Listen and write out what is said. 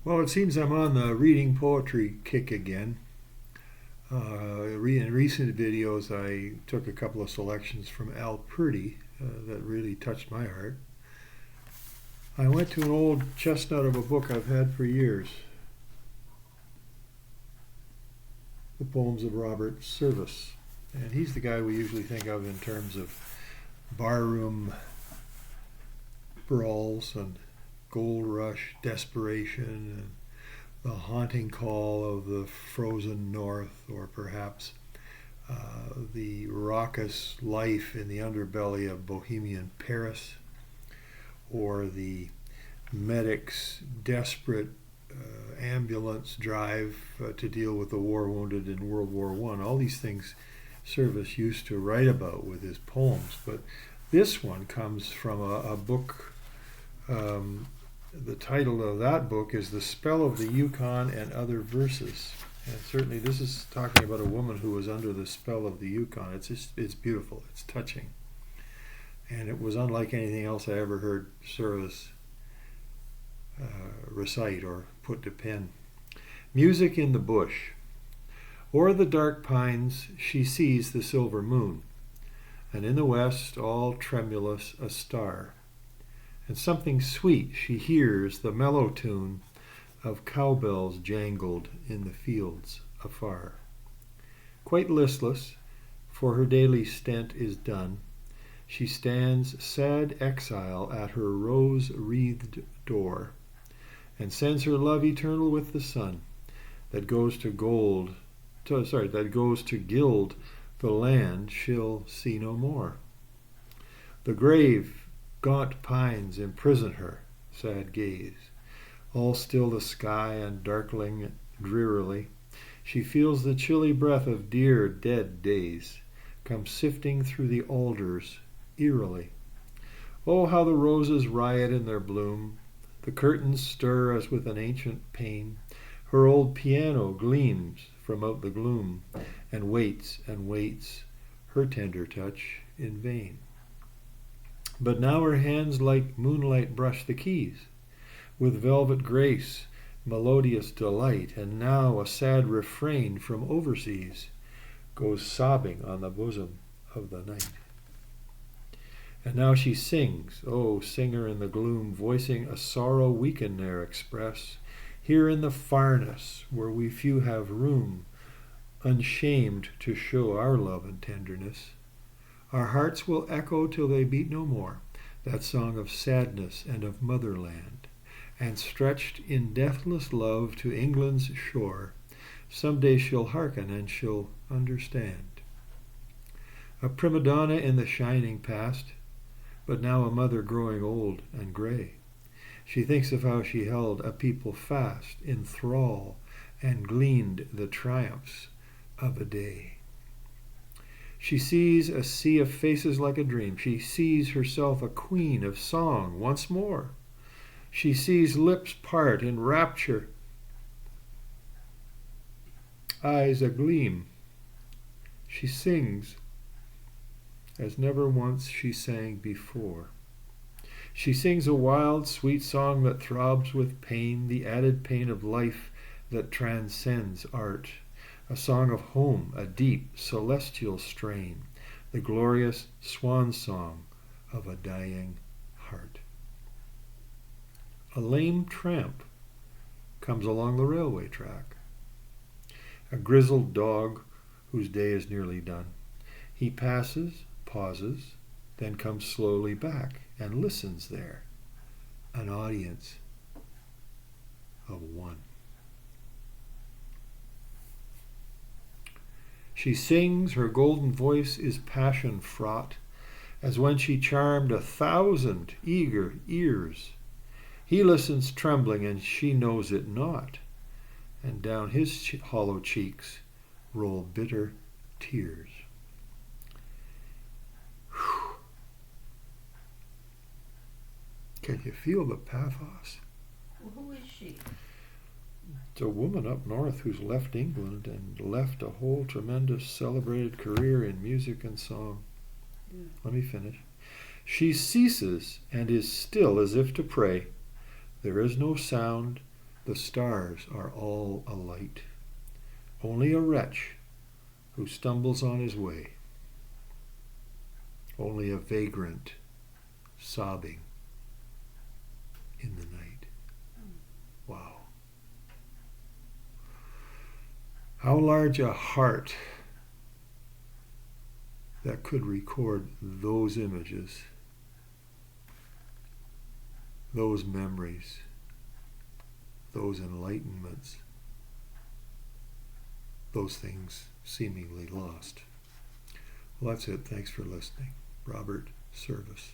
Well, it seems I'm on the reading poetry kick again. In recent videos, I took a couple of selections from Al Purdy that really touched my heart. I went to an old chestnut of a book I've had for years, the poems of Robert Service. And he's the guy we usually think of in terms of barroom brawls and gold rush desperation and the haunting call of the frozen north, or perhaps the raucous life in the underbelly of bohemian Paris, or the medic's desperate ambulance drive to deal with the war wounded in World War I. All these things Service used to write about with his poems, but this one comes from a book. The title of that book is The Spell of the Yukon and Other Verses. And certainly this is talking about a woman who was under the spell of the Yukon. It's beautiful. It's touching. And it was unlike anything else I ever heard Service recite or put to pen. Music in the bush. O'er the dark pines she sees the silver moon, and in the west all tremulous a star. And something sweet she hears the mellow tune of cowbells jangled in the fields afar. Quite listless, for her daily stent is done, she stands sad exile at her rose-wreathed door, and sends her love eternal with the sun, that goes to gild the land she'll see no more. The grave gaunt pines imprison her sad gaze. All still the sky and darkling drearily, she feels the chilly breath of dear dead days come sifting through the alders eerily. Oh, how the roses riot in their bloom, the curtains stir as with an ancient pain, her old piano gleams from out the gloom, and waits, her tender touch in vain. But now her hands like moonlight brush the keys, with velvet grace, melodious delight, and now a sad refrain from overseas goes sobbing on the bosom of the night. And now she sings, oh, singer in the gloom, voicing a sorrow we can ne'er express, here in the farness where we few have room, unshamed to show our love and tenderness. Our hearts will echo till they beat no more, that song of sadness and of motherland, and stretched in deathless love to England's shore, some day she'll hearken and she'll understand. A prima donna in the shining past, but now a mother growing old and grey. She thinks of how she held a people fast in thrall and gleaned the triumphs of a day. She sees a sea of faces like a dream. She sees herself a queen of song once more. She sees lips part in rapture, eyes agleam. She sings as never once she sang before. She sings a wild, sweet song that throbs with pain, the added pain of life that transcends art. A song of home, a deep, celestial strain, the glorious swan song of a dying heart. A lame tramp comes along the railway track. A grizzled dog whose day is nearly done. He passes, pauses, then comes slowly back and listens there, an audience of one. She sings, her golden voice is passion fraught, as when she charmed 1,000 eager ears. He listens trembling, and she knows it not, and down his hollow cheeks roll bitter tears. Whew. Can you feel the pathos? Who is she? It's a woman up north who's left England and left a whole tremendous celebrated career in music and song. Yeah. Let me finish. She ceases and is still as if to pray. There is no sound, The stars are all alight. Only a wretch who stumbles on his way. Only a vagrant sobbing in the night. Wow. How large a heart that could record those images, those memories, those enlightenments, those things seemingly lost. Well, that's it. Thanks for listening. Robert Service.